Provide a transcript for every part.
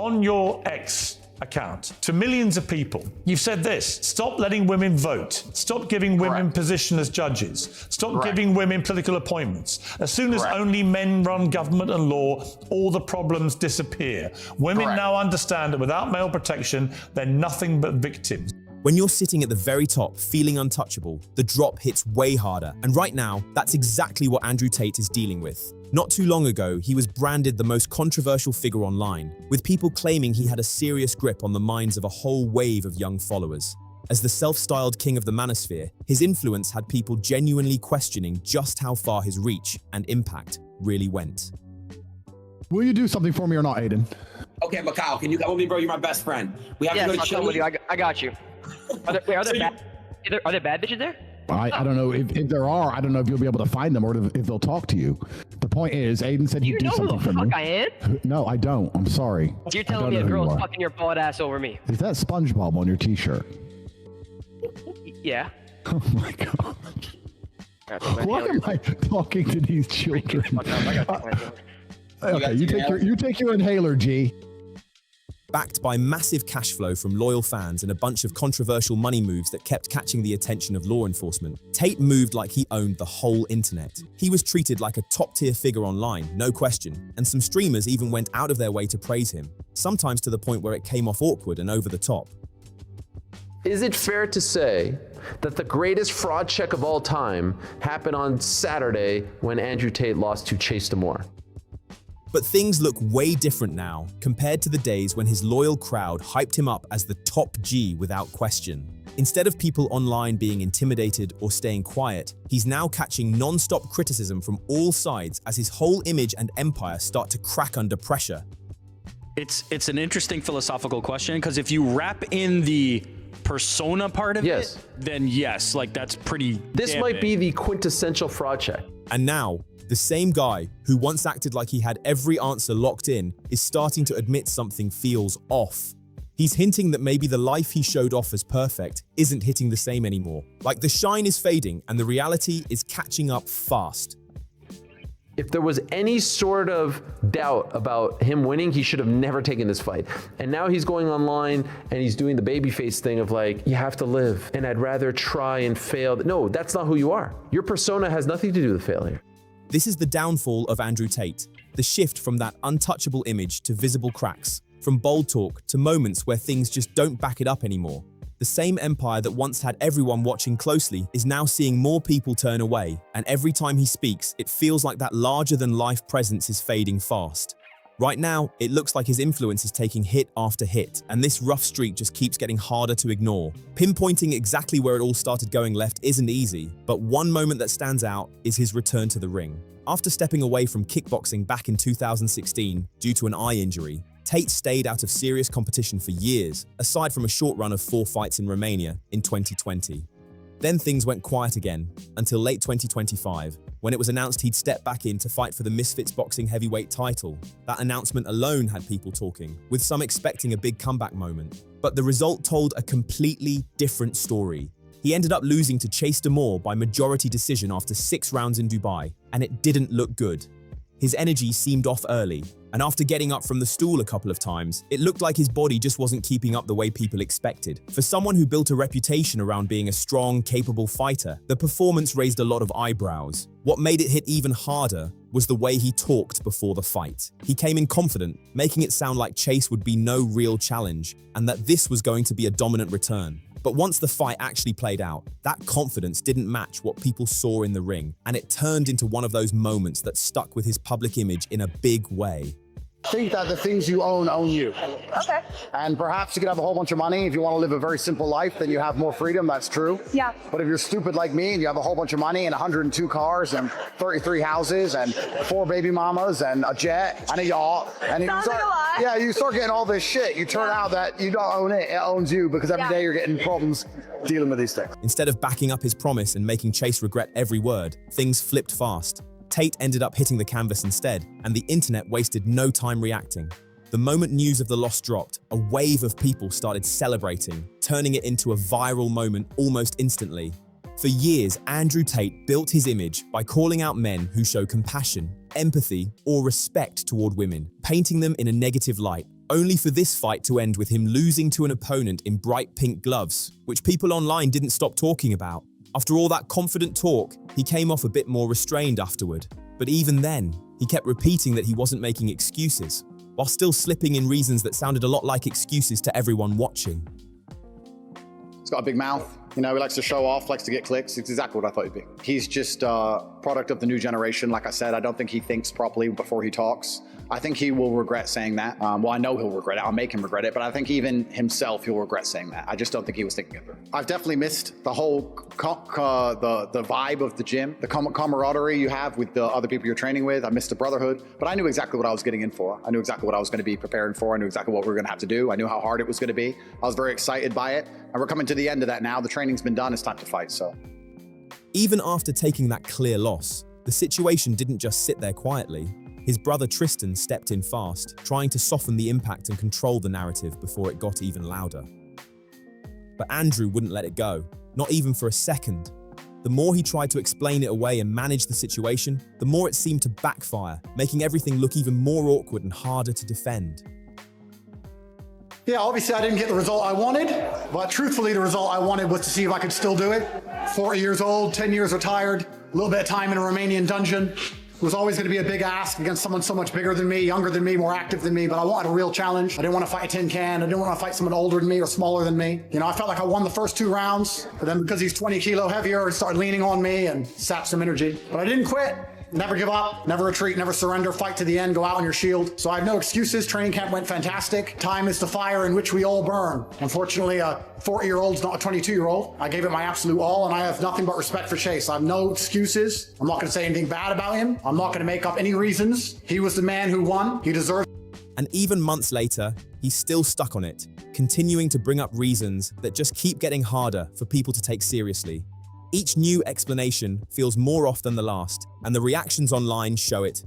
on your X account to millions of people. You've said this: stop letting women vote, stop giving women position as judges, stop giving women political appointments. As soon as only men run government and law, all the problems disappear. Women now understand that without male protection, they're nothing but victims. When you're sitting at the very top, feeling untouchable, the drop hits way harder. And right now, that's exactly what Andrew Tate is dealing with. Not too long ago, he was branded the most controversial figure online, with people claiming he had a serious grip on the minds of a whole wave of young followers. As the self-styled king of the manosphere, his influence had people genuinely questioning just how far his reach and impact really went. Will you do something for me or not, Aiden? Okay, Macau, can you come with me, bro? You're my best friend. We have to go to Chile. With you. I got you. Are there bad bitches there? I don't know if there are. I don't know if you'll be able to find them or if they'll talk to you. The point is, Aiden said he'd do something for me. You know who the fuck I am? No, I don't. I'm sorry. You're telling me a girl's fucking your bald ass over me. Is that SpongeBob on your t-shirt? Yeah. Oh my god. Why am I talking to these children? Okay, you take your inhaler, G. Backed by massive cash flow from loyal fans and a bunch of controversial money moves that kept catching the attention of law enforcement, Tate moved like he owned the whole internet. He was treated like a top-tier figure online, no question, and some streamers even went out of their way to praise him, sometimes to the point where it came off awkward and over the top. Is it fair to say that the greatest fraud check of all time happened on Saturday when Andrew Tate lost to Chase Damore? But things look way different now compared to the days when his loyal crowd hyped him up as the top G without question. Instead of people online being intimidated or staying quiet, he's now catching non-stop criticism from all sides as his whole image and empire start to crack under pressure. It's an interesting philosophical question, because if you wrap in the persona part of it, then yes, like that's pretty This might be the quintessential fraud check. And now, the same guy who once acted like he had every answer locked in is starting to admit something feels off. He's hinting that maybe the life he showed off as perfect isn't hitting the same anymore. Like the shine is fading and the reality is catching up fast. If there was any sort of doubt about him winning, he should have never taken this fight. And now he's going online and he's doing the babyface thing of like, you have to live and I'd rather try and fail. No, that's not who you are. Your persona has nothing to do with failure. This is the downfall of Andrew Tate, the shift from that untouchable image to visible cracks, from bold talk to moments where things just don't back it up anymore. The same empire that once had everyone watching closely is now seeing more people turn away, and every time he speaks, it feels like that larger-than-life presence is fading fast. Right now, it looks like his influence is taking hit after hit, and this rough streak just keeps getting harder to ignore. Pinpointing exactly where it all started going left isn't easy, but one moment that stands out is his return to the ring. After stepping away from kickboxing back in 2016 due to an eye injury, Tate stayed out of serious competition for years, aside from a short run of 4 fights in Romania in 2020. Then things went quiet again, until late 2025, when it was announced he'd step back in to fight for the Misfits boxing heavyweight title. That announcement alone had people talking, with some expecting a big comeback moment. But the result told a completely different story. He ended up losing to Chase Damore by majority decision after 6 rounds in Dubai, and it didn't look good. His energy seemed off early, and after getting up from the stool a couple of times, it looked like his body just wasn't keeping up the way people expected. For someone who built a reputation around being a strong, capable fighter, the performance raised a lot of eyebrows. What made it hit even harder was the way he talked before the fight. He came in confident, making it sound like Chase would be no real challenge, and that this was going to be a dominant return. But once the fight actually played out, that confidence didn't match what people saw in the ring, and it turned into one of those moments that stuck with his public image in a big way. Think that the things you own you. Okay. And perhaps you could have a whole bunch of money. If you want to live a very simple life, then you have more freedom. That's true. Yeah. But if you're stupid like me and you have a whole bunch of money and 102 cars and 33 houses and 4 baby mamas and a jet and a yacht, and you start getting all this shit, you turn out that you don't own it, it owns you, because every day you're getting problems dealing with these things. Instead of backing up his promise and making Chase regret every word, things flipped fast. Tate ended up hitting the canvas instead, and the internet wasted no time reacting. The moment news of the loss dropped, a wave of people started celebrating, turning it into a viral moment almost instantly. For years, Andrew Tate built his image by calling out men who show compassion, empathy, or respect toward women, painting them in a negative light, only for this fight to end with him losing to an opponent in bright pink gloves, which people online didn't stop talking about. After all that confident talk, he came off a bit more restrained afterward. But even then, he kept repeating that he wasn't making excuses, while still slipping in reasons that sounded a lot like excuses to everyone watching. He's got a big mouth. You know, he likes to show off, likes to get clicks. It's exactly what I thought he'd be. He's just a product of the new generation. Like I said, I don't think he thinks properly before he talks. I think he will regret saying that. Well, I know he'll regret it. I'll make him regret it. But I think even himself, he'll regret saying that. I just don't think he was thinking of it. I've definitely missed the whole the vibe of the gym, the camaraderie you have with the other people you're training with. I missed the brotherhood. But I knew exactly what I was getting in for. I knew exactly what I was going to be preparing for. I knew exactly what we were going to have to do. I knew how hard it was going to be. I was very excited by it. And we're coming to the end of that now. The training's been done. It's time to fight. So, even after taking that clear loss, the situation didn't just sit there quietly. His brother Tristan stepped in fast, trying to soften the impact and control the narrative before it got even louder. But Andrew wouldn't let it go, not even for a second. The more he tried to explain it away and manage the situation, the more it seemed to backfire, making everything look even more awkward and harder to defend. yeah, obviously I didn't get the result I wanted, but truthfully the result I wanted was to see if I could still do it. 40 years old, 10 years retired, a little bit of time in a Romanian dungeon. It was always going to be a big ask against someone so much bigger than me, younger than me, more active than me, but I wanted a real challenge. I didn't want to fight a tin can. I didn't want to fight someone older than me or smaller than me. You know, I felt like I won the first 2 rounds, but then because he's 20 kilo heavier, he started leaning on me and sapped some energy. But I didn't quit. Never give up, never retreat, never surrender, fight to the end, go out on your shield. So I have no excuses. Training camp went fantastic. Time is the fire in which we all burn. Unfortunately, a 40-year-old's not a 22-year-old. I gave it my absolute all, and I have nothing but respect for Chase. I have no excuses. I'm not going to say anything bad about him. I'm not going to make up any reasons. He was the man who won. He deserves. And even months later, he's still stuck on it, continuing to bring up reasons that just keep getting harder for people to take seriously. Each new explanation feels more off than the last, and the reactions online show it.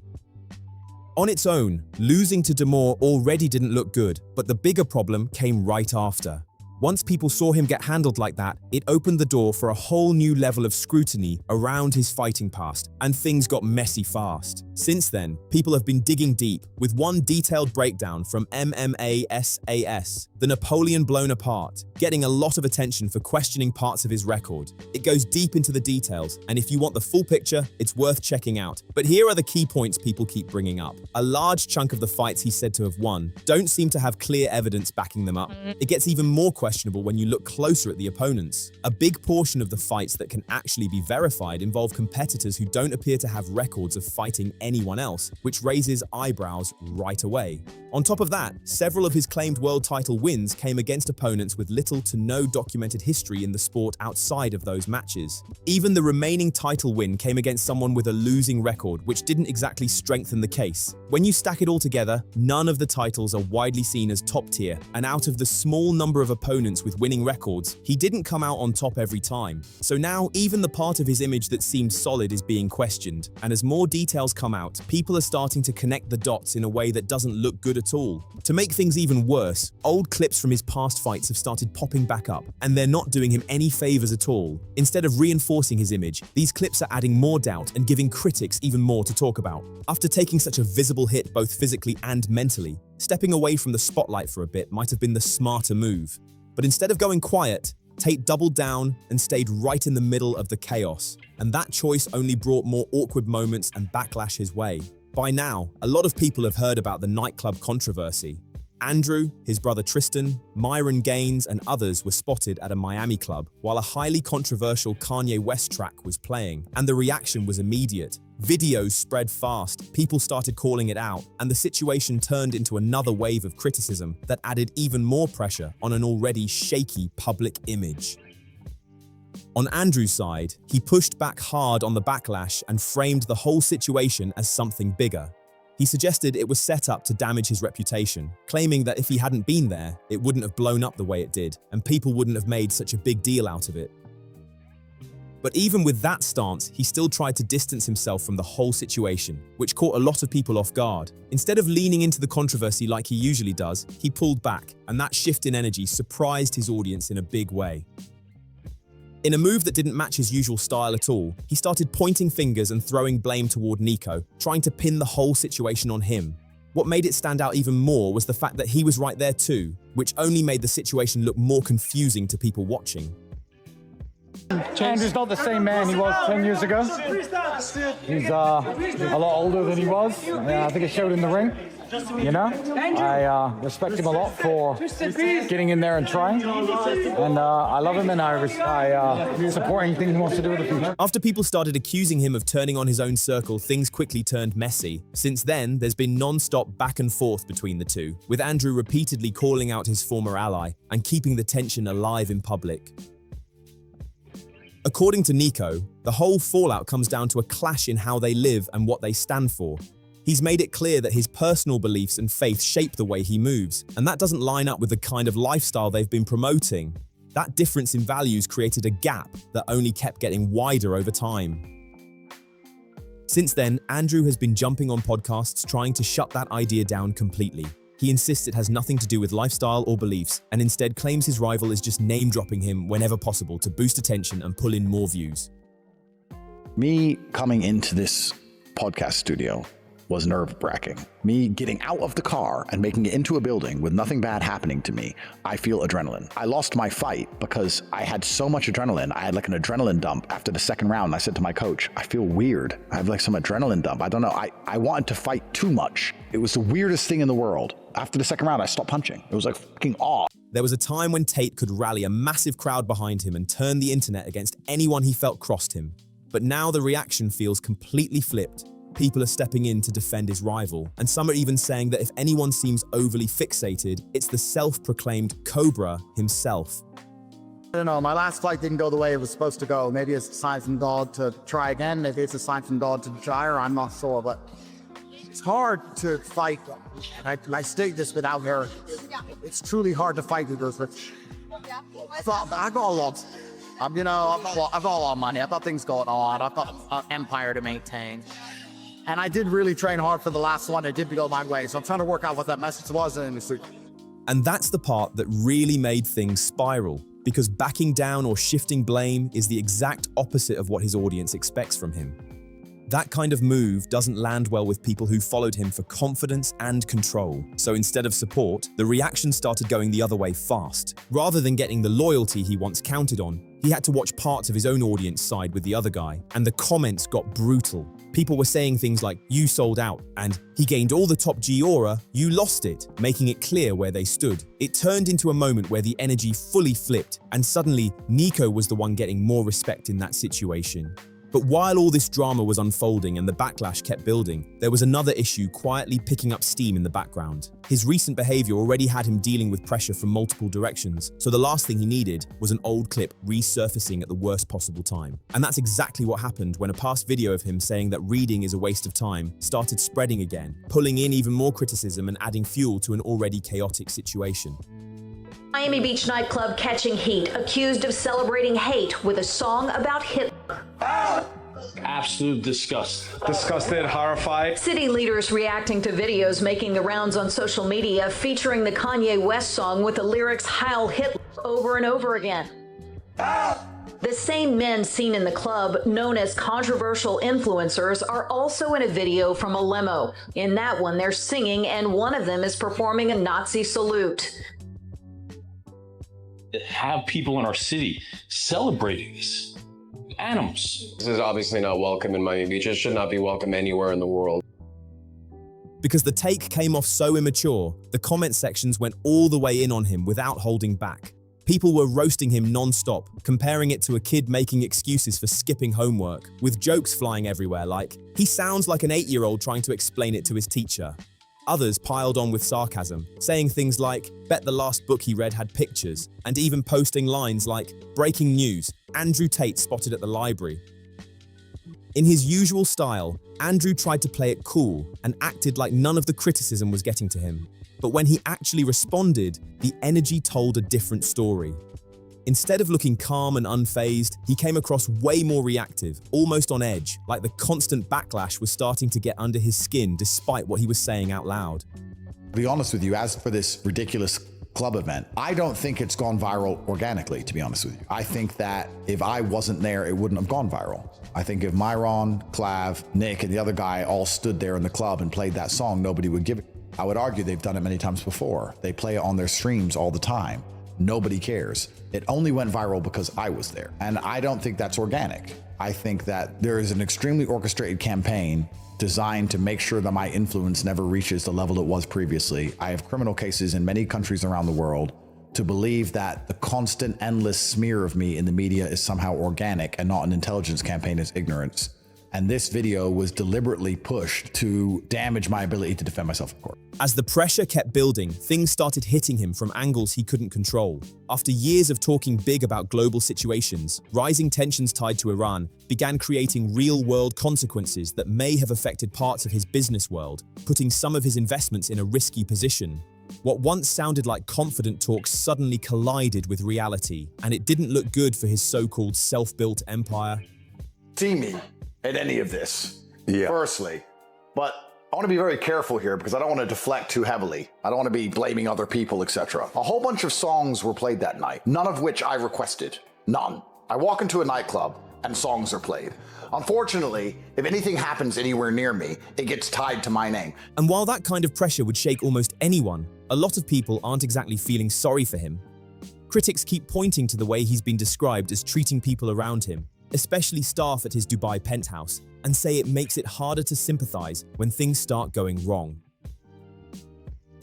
On its own, losing to Demore already didn't look good, but the bigger problem came right after. Once people saw him get handled like that, it opened the door for a whole new level of scrutiny around his fighting past, and things got messy fast. Since then, people have been digging deep, with one detailed breakdown from MMASAS, the Napoleon blown apart, getting a lot of attention for questioning parts of his record. It goes deep into the details, and if you want the full picture, it's worth checking out. But here are the key points people keep bringing up. A large chunk of the fights he's said to have won don't seem to have clear evidence backing them up. It gets even more questionable when you look closer at the opponents. A big portion of the fights that can actually be verified involve competitors who don't appear to have records of fighting anyone else, which raises eyebrows right away. On top of that, several of his claimed world title wins came against opponents with little to no documented history in the sport outside of those matches. Even the remaining title win came against someone with a losing record, which didn't exactly strengthen the case. When you stack it all together, none of the titles are widely seen as top tier, and out of the small number of opponents with winning records, he didn't come out on top every time. So now, even the part of his image that seemed solid is being questioned, and as more details come out, people are starting to connect the dots in a way that doesn't look good at all. To make things even worse, old clips from his past fights have started popping back up, and they're not doing him any favors at all. Instead of reinforcing his image, these clips are adding more doubt and giving critics even more to talk about. After taking such a visible hit both physically and mentally, stepping away from the spotlight for a bit might have been the smarter move. But instead of going quiet, Tate doubled down and stayed right in the middle of the chaos, and that choice only brought more awkward moments and backlash his way. By now, a lot of people have heard about the nightclub controversy. Andrew, his brother Tristan, Myron Gaines, and others were spotted at a Miami club while a highly controversial Kanye West track was playing, and the reaction was immediate. Videos spread fast, people started calling it out, and the situation turned into another wave of criticism that added even more pressure on an already shaky public image. On Andrew's side, he pushed back hard on the backlash and framed the whole situation as something bigger. He suggested it was set up to damage his reputation, claiming that if he hadn't been there, it wouldn't have blown up the way it did, and people wouldn't have made such a big deal out of it. But even with that stance, he still tried to distance himself from the whole situation, which caught a lot of people off guard. Instead of leaning into the controversy like he usually does, he pulled back, and that shift in energy surprised his audience in a big way. In a move that didn't match his usual style at all, he started pointing fingers and throwing blame toward Nico, trying to pin the whole situation on him. What made it stand out even more was the fact that he was right there too, which only made the situation look more confusing to people watching. Andrew's not the same man he was 10 years ago. He's a lot older than he was. I think it showed in the ring. You know, I respect him a lot for getting in there and trying, and I love him, and I support anything he wants to do in the future. After people started accusing him of turning on his own circle, things quickly turned messy. Since then, there's been non-stop back and forth between the two, with Andrew repeatedly calling out his former ally and keeping the tension alive in public. According to Nico, the whole fallout comes down to a clash in how they live and what they stand for. He's made it clear that his personal beliefs and faith shape the way he moves, and that doesn't line up with the kind of lifestyle they've been promoting. That difference in values created a gap that only kept getting wider over time. Since then, Andrew has been jumping on podcasts trying to shut that idea down completely. He insists it has nothing to do with lifestyle or beliefs, and instead claims his rival is just name-dropping him whenever possible to boost attention and pull in more views. Me coming into this podcast studio was nerve-wracking. Me getting out of the car and making it into a building with nothing bad happening to me, I feel adrenaline. I lost my fight because I had so much adrenaline. I had like an adrenaline dump after the second round. I said to my coach, I feel weird. I have like some adrenaline dump. I don't know. I wanted to fight too much. It was the weirdest thing in the world. After the second round, I stopped punching. It was like fucking awe. There was a time when Tate could rally a massive crowd behind him and turn the internet against anyone he felt crossed him. But now the reaction feels completely flipped. People are stepping in to defend his rival, and some are even saying that if anyone seems overly fixated, it's the self-proclaimed Cobra himself. I don't know, my last fight didn't go the way it was supposed to go. Maybe it's a sign from God to try again. Maybe it's a sign from God to gyre. I'm not sure, but it's hard to fight. And I state this without her. It's truly hard to fight with this. I got a lot. I've got a lot of money. I've got things going on. I've got an empire to maintain. And I did really train hard for the last one. It didn't go my way. So I'm trying to work out what that message was. And that's the part that really made things spiral, because backing down or shifting blame is the exact opposite of what his audience expects from him. That kind of move doesn't land well with people who followed him for confidence and control. So instead of support, the reaction started going the other way fast. Rather than getting the loyalty he once counted on, he had to watch parts of his own audience side with the other guy, and the comments got brutal. People were saying things like, "You sold out," and "He gained all the top G aura, you lost it," making it clear where they stood. It turned into a moment where the energy fully flipped, and suddenly Nico was the one getting more respect in that situation. But while all this drama was unfolding and the backlash kept building, there was another issue quietly picking up steam in the background. His recent behavior already had him dealing with pressure from multiple directions, so the last thing he needed was an old clip resurfacing at the worst possible time. And that's exactly what happened when a past video of him saying that reading is a waste of time started spreading again, pulling in even more criticism and adding fuel to an already chaotic situation. Miami Beach nightclub catching heat, accused of celebrating hate with a song about Hitler. Absolute disgust. Disgusted, horrified. City leaders reacting to videos making the rounds on social media featuring the Kanye West song with the lyrics "Heil Hitler" over and over again. The same men seen in the club, known as controversial influencers, are also in a video from a limo. In that one, they're singing, and one of them is performing a Nazi salute. Have people in our city celebrating this. Animals. This is obviously not welcome in Miami Beach. It should not be welcome anywhere in the world. Because the take came off so immature, the comment sections went all the way in on him without holding back. People were roasting him non-stop, comparing it to a kid making excuses for skipping homework, with jokes flying everywhere like, "He sounds like an 8-year-old trying to explain it to his teacher." Others piled on with sarcasm, saying things like, "Bet the last book he read had pictures," and even posting lines like, "Breaking news, Andrew Tate spotted at the library." In his usual style, Andrew tried to play it cool and acted like none of the criticism was getting to him. But when he actually responded, the energy told a different story. Instead of looking calm and unfazed, he came across way more reactive, almost on edge, like the constant backlash was starting to get under his skin despite what he was saying out loud. To be honest with you, as for this ridiculous club event, I don't think it's gone viral organically, to be honest with you. I think that if I wasn't there, it wouldn't have gone viral. I think if Myron, Clav, Nick, and the other guy all stood there in the club and played that song, nobody would give it. I would argue they've done it many times before. They play it on their streams all the time. Nobody cares. It only went viral because I was there. And I don't think that's organic. I think that there is an extremely orchestrated campaign designed to make sure that my influence never reaches the level it was previously. I have criminal cases in many countries around the world. To believe that the constant, endless smear of me in the media is somehow organic and not an intelligence campaign is ignorance. And this video was deliberately pushed to damage my ability to defend myself in court. As the pressure kept building, things started hitting him from angles he couldn't control. After years of talking big about global situations, rising tensions tied to Iran began creating real-world consequences that may have affected parts of his business world, putting some of his investments in a risky position. What once sounded like confident talk suddenly collided with reality, and it didn't look good for his so-called self-built empire. See me in any of this, firstly, but I want to be very careful here because I don't want to deflect too heavily. I don't want to be blaming other people, etc. A whole bunch of songs were played that night, none of which I requested. None. I walk into a nightclub and songs are played. Unfortunately, if anything happens anywhere near me, it gets tied to my name. And while that kind of pressure would shake almost anyone, a lot of people aren't exactly feeling sorry for him. Critics keep pointing to the way he's been described as treating people around him, especially staff at his Dubai penthouse, and say it makes it harder to sympathize when things start going wrong.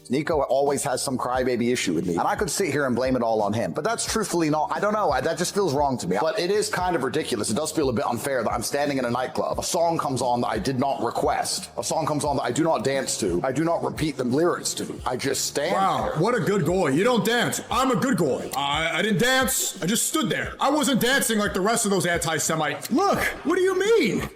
Nico always has some crybaby issue with me, and I could sit here and blame it all on him, but that's truthfully not, I don't know, that just feels wrong to me. But it is kind of ridiculous. It does feel a bit unfair that I'm standing in a nightclub, a song comes on that I did not request, a song comes on that I do not dance to, I do not repeat the lyrics to, I just stand there. What a good goy. You don't dance. I'm a good goy. I didn't dance, I just stood there. I wasn't dancing like the rest of those anti-Semites. Look, what do you mean?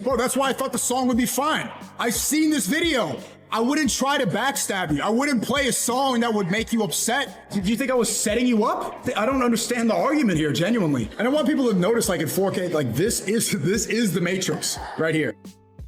Bro, that's why I thought the song would be fine. I've seen this video. I wouldn't try to backstab you. I wouldn't play a song that would make you upset. Did you think I was setting you up? I don't understand the argument here, genuinely. And I want people to notice, like in 4K, like this is the Matrix right here.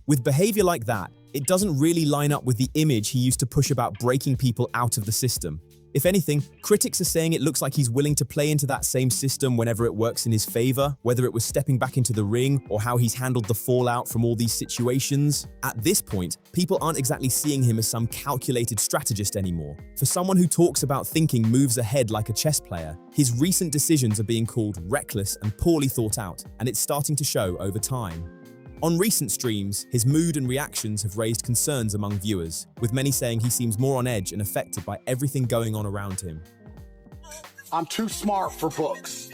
With behavior like that, it doesn't really line up with the image he used to push about breaking people out of the system. If anything, critics are saying it looks like he's willing to play into that same system whenever it works in his favor, whether it was stepping back into the ring or how he's handled the fallout from all these situations. At this point, people aren't exactly seeing him as some calculated strategist anymore. For someone who talks about thinking moves ahead like a chess player, his recent decisions are being called reckless and poorly thought out, and it's starting to show over time. On recent streams, his mood and reactions have raised concerns among viewers, with many saying he seems more on edge and affected by everything going on around him. I'm too smart for books.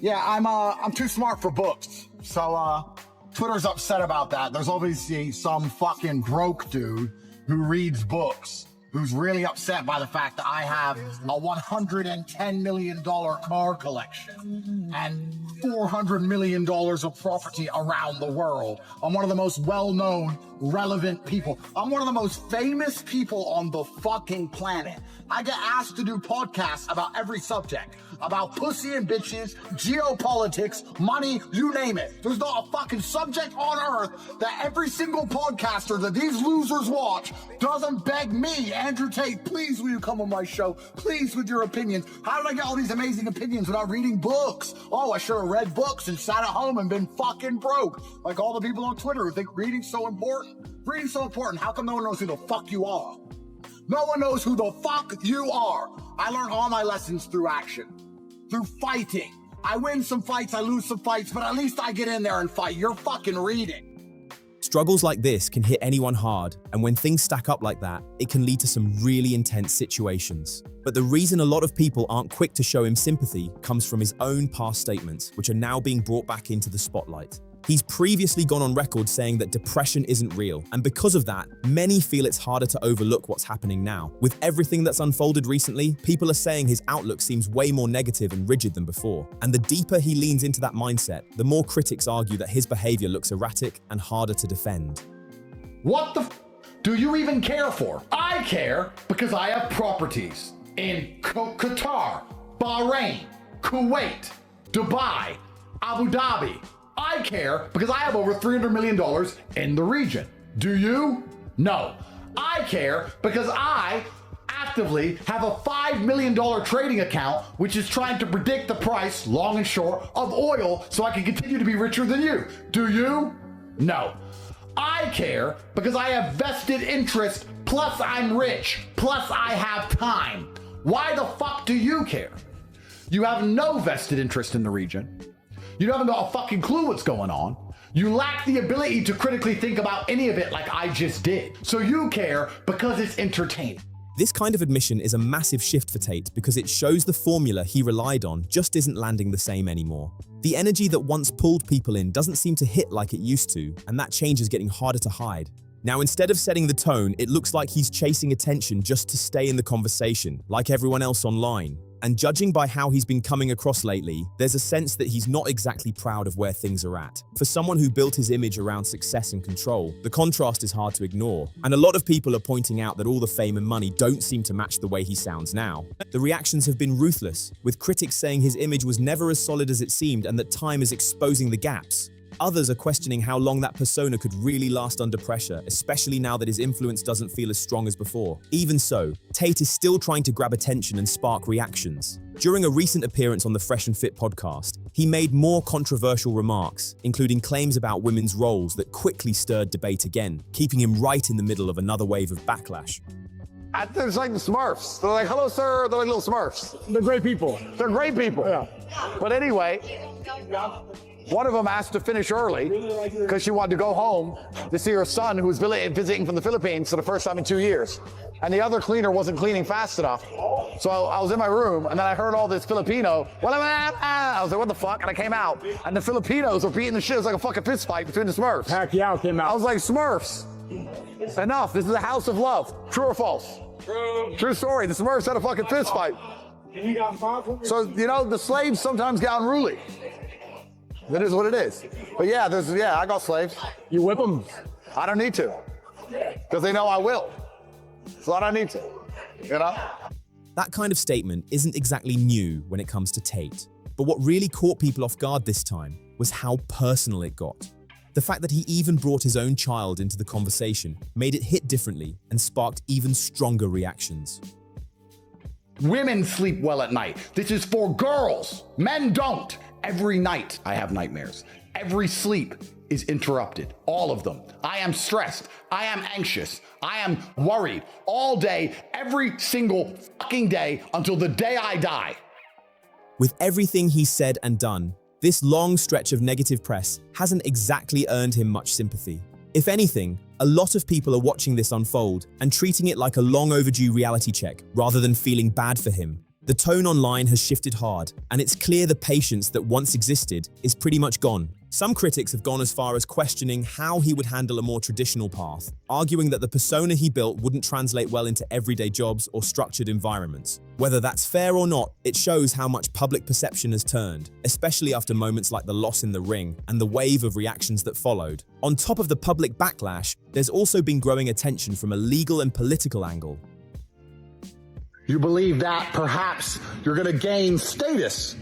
Yeah, I'm too smart for books. So, Twitter's upset about that. There's obviously some fucking broke dude who reads books who's really upset by the fact that I have a $110 million car collection and $400 million of property around the world. I'm one of the most well-known, relevant people. I'm one of the most famous people on the fucking planet. I get asked to do podcasts about every subject, about pussy and bitches, geopolitics, money, you name it. There's not a fucking subject on earth that every single podcaster that these losers watch doesn't beg me, Andrew Tate, please will you come on my show? Please with your opinions. How did I get all these amazing opinions without reading books? Oh, I should have read books and sat at home and been fucking broke. Like all the people on Twitter who think reading's so important. Reading's so important. How come no one knows who the fuck you are? No one knows who the fuck you are. I learned all my lessons through action, through fighting. I win some fights, I lose some fights, but at least I get in there and fight. You're fucking reading. Struggles like this can hit anyone hard, and when things stack up like that, it can lead to some really intense situations. But the reason a lot of people aren't quick to show him sympathy comes from his own past statements, which are now being brought back into the spotlight. He's previously gone on record saying that depression isn't real, and because of that, many feel it's harder to overlook what's happening now. With everything that's unfolded recently, people are saying his outlook seems way more negative and rigid than before. And the deeper he leans into that mindset, the more critics argue that his behavior looks erratic and harder to defend. What the do you even care for? I care because I have properties in Qatar, Bahrain, Kuwait, Dubai, Abu Dhabi. I care because I have over $300 million in the region. Do you? No. I care because I actively have a $5 million trading account which is trying to predict the price, long and short, of oil so I can continue to be richer than you. Do you? No. I care because I have vested interest, plus I'm rich, plus I have time. Why the fuck do you care? You have no vested interest in the region. You haven't got a fucking clue what's going on. You lack the ability to critically think about any of it like I just did. So you care because it's entertaining. This kind of admission is a massive shift for Tate because it shows the formula he relied on just isn't landing the same anymore. The energy that once pulled people in doesn't seem to hit like it used to, and that change is getting harder to hide. Now, instead of setting the tone, it looks like he's chasing attention just to stay in the conversation, like everyone else online. And judging by how he's been coming across lately, there's a sense that he's not exactly proud of where things are at. For someone who built his image around success and control, the contrast is hard to ignore. And a lot of people are pointing out that all the fame and money don't seem to match the way he sounds now. The reactions have been ruthless, with critics saying his image was never as solid as it seemed and that time is exposing the gaps. Others are questioning how long that persona could really last under pressure, especially now that his influence doesn't feel as strong as before. Even so, Tate is still trying to grab attention and spark reactions. During a recent appearance on the Fresh and Fit podcast, he made more controversial remarks, including claims about women's roles that quickly stirred debate again, keeping him right in the middle of another wave of backlash. It's like the Smurfs. They're like, hello, sir. They're like little Smurfs. They're great people. They're great people. Yeah. But anyway, one of them asked to finish early because she wanted to go home to see her son who was visiting from the Philippines for the first time in 2 years. And the other cleaner wasn't cleaning fast enough. So I was in my room and then I heard all this Filipino. I was like, what the fuck? And I came out and the Filipinos were beating the shit. It was like a fucking fist fight between the Smurfs. Pacquiao came out. I was like, Smurfs, enough. This is a house of love. True or false? True story. The Smurfs had a fucking fist fight. So, you know, the slaves sometimes get unruly. It is what it is. But yeah, I got slaves. You whip them? I don't need to. Because they know I will. So I don't need to. You know? That kind of statement isn't exactly new when it comes to Tate. But what really caught people off guard this time was how personal it got. The fact that he even brought his own child into the conversation made it hit differently and sparked even stronger reactions. Women sleep well at night. This is for girls. Men don't. Every night I have nightmares. Every sleep is interrupted. All of them. I am stressed. I am anxious. I am worried all day, every single fucking day until the day I die. With everything he's said and done, this long stretch of negative press hasn't exactly earned him much sympathy. If anything, a lot of people are watching this unfold and treating it like a long overdue reality check rather than feeling bad for him. The tone online has shifted hard, and it's clear the patience that once existed is pretty much gone. Some critics have gone as far as questioning how he would handle a more traditional path, arguing that the persona he built wouldn't translate well into everyday jobs or structured environments. Whether that's fair or not, it shows how much public perception has turned, especially after moments like the loss in the ring and the wave of reactions that followed. On top of the public backlash, there's also been growing attention from a legal and political angle. You believe that perhaps you're going to gain status.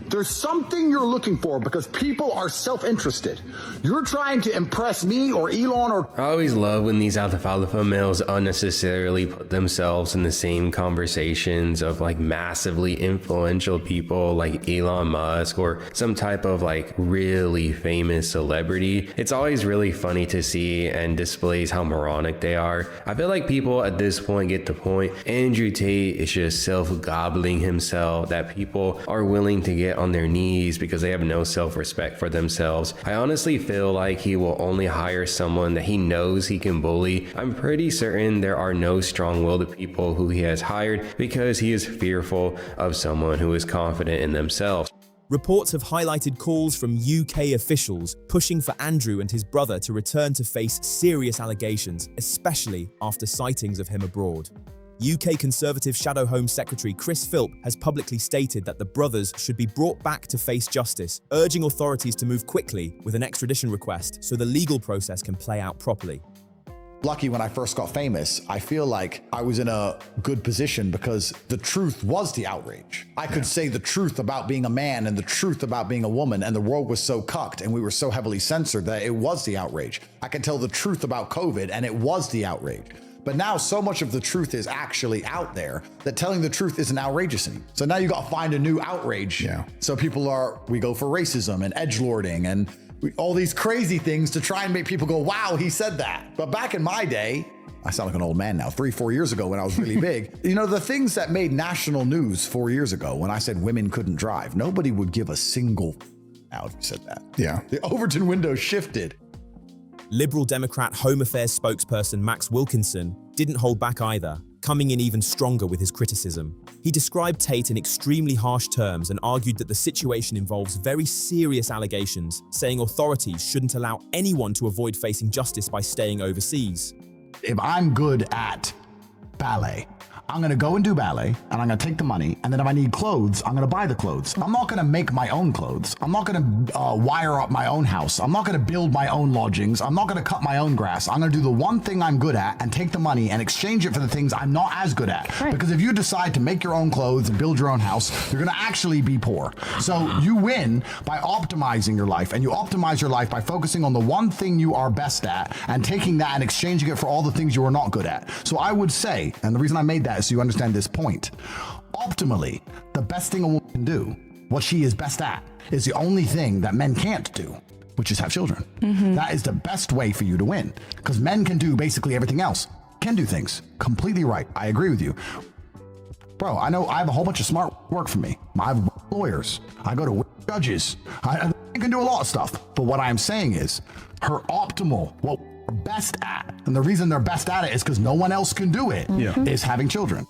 There's something you're looking for because people are self-interested. You're trying to impress me or Elon or... I always love when these alpha males unnecessarily put themselves in the same conversations of like massively influential people like Elon Musk or some type of like really famous celebrity. It's always really funny to see and displays how moronic they are. I feel like people at this point get the point. Andrew Tate is just self-gobbling himself, that people are willing to get on their knees because they have no self-respect for themselves. I honestly feel like he will only hire someone that he knows he can bully. I'm pretty certain there are no strong-willed people who he has hired because he is fearful of someone who is confident in themselves. Reports have highlighted calls from UK officials pushing for Andrew and his brother to return to face serious allegations, especially after sightings of him abroad. UK Conservative Shadow Home Secretary Chris Philp has publicly stated that the brothers should be brought back to face justice, urging authorities to move quickly with an extradition request so the legal process can play out properly. Lucky when I first got famous, I feel like I was in a good position because the truth was the outrage. I could say the truth about being a man and the truth about being a woman, and the world was so cucked and we were so heavily censored that it was the outrage. I could tell the truth about COVID and it was the outrage. But now so much of the truth is actually out there that telling the truth isn't outrageous anymore. So now you got to find a new outrage. Yeah. So we go for racism and edgelording and all these crazy things to try and make people go, wow, he said that. But back in my day, I sound like an old man now, 3-4 years ago when I was really big, the things that made national news 4 years ago when I said women couldn't drive, nobody would give a single out if you said that. Yeah. The Overton window shifted. Liberal Democrat Home Affairs spokesperson Max Wilkinson didn't hold back either, coming in even stronger with his criticism. He described Tate in extremely harsh terms and argued that the situation involves very serious allegations, saying authorities shouldn't allow anyone to avoid facing justice by staying overseas. If I'm good at ballet, I'm gonna go and do ballet, and I'm gonna take the money, and then if I need clothes, I'm gonna buy the clothes. I'm not gonna make my own clothes. I'm not gonna wire up my own house. I'm not gonna build my own lodgings. I'm not gonna cut my own grass. I'm gonna do the one thing I'm good at and take the money and exchange it for the things I'm not as good at. Right. Because if you decide to make your own clothes and build your own house, you're gonna actually be poor. So you win by optimizing your life, and you optimize your life by focusing on the one thing you are best at and taking that and exchanging it for all the things you are not good at. So I would say, and the reason I made that is so you understand this point, optimally, the best thing a woman can do, what she is best at, is the only thing that men can't do, which is have children. That is the best way for you to win, because men can do basically everything else, can do things. Completely right. I agree with you. Bro, I know I have a whole bunch of smart work for me. I have lawyers. I go to judges. I can do a lot of stuff. But what I'm saying is, her optimal, what we're best at, and the reason they're best at it is because no one else can do it, is having children.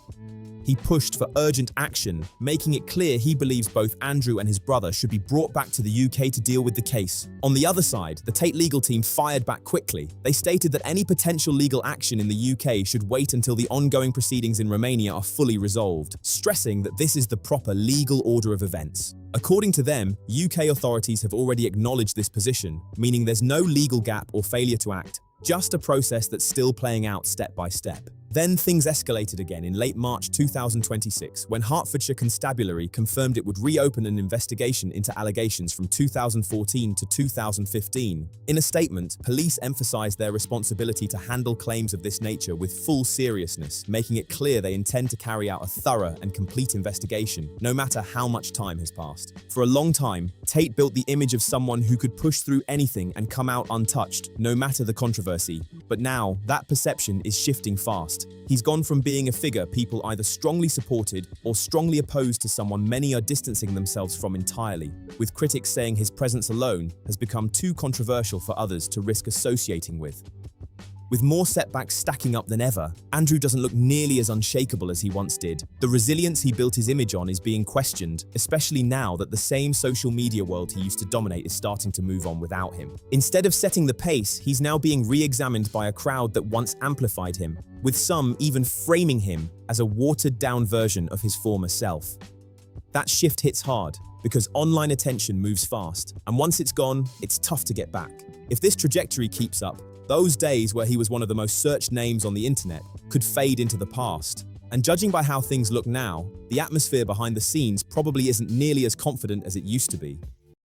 He pushed for urgent action, making it clear he believes both Andrew and his brother should be brought back to the UK to deal with the case. On the other side, the Tate legal team fired back quickly. They stated that any potential legal action in the UK should wait until the ongoing proceedings in Romania are fully resolved, stressing that this is the proper legal order of events. According to them, UK authorities have already acknowledged this position, meaning there's no legal gap or failure to act, just a process that's still playing out step by step. Then things escalated again in late March 2026 when Hertfordshire Constabulary confirmed it would reopen an investigation into allegations from 2014 to 2015. In a statement, police emphasised their responsibility to handle claims of this nature with full seriousness, making it clear they intend to carry out a thorough and complete investigation, no matter how much time has passed. For a long time, Tate built the image of someone who could push through anything and come out untouched, no matter the controversy. But now, that perception is shifting fast. He's gone from being a figure people either strongly supported or strongly opposed to someone many are distancing themselves from entirely, with critics saying his presence alone has become too controversial for others to risk associating with. With more setbacks stacking up than ever, Andrew doesn't look nearly as unshakable as he once did. The resilience he built his image on is being questioned, especially now that the same social media world he used to dominate is starting to move on without him. Instead of setting the pace, he's now being re-examined by a crowd that once amplified him, with some even framing him as a watered-down version of his former self. That shift hits hard, because online attention moves fast, and once it's gone, it's tough to get back. If this trajectory keeps up, those days where he was one of the most searched names on the internet could fade into the past. And judging by how things look now, the atmosphere behind the scenes probably isn't nearly as confident as it used to be.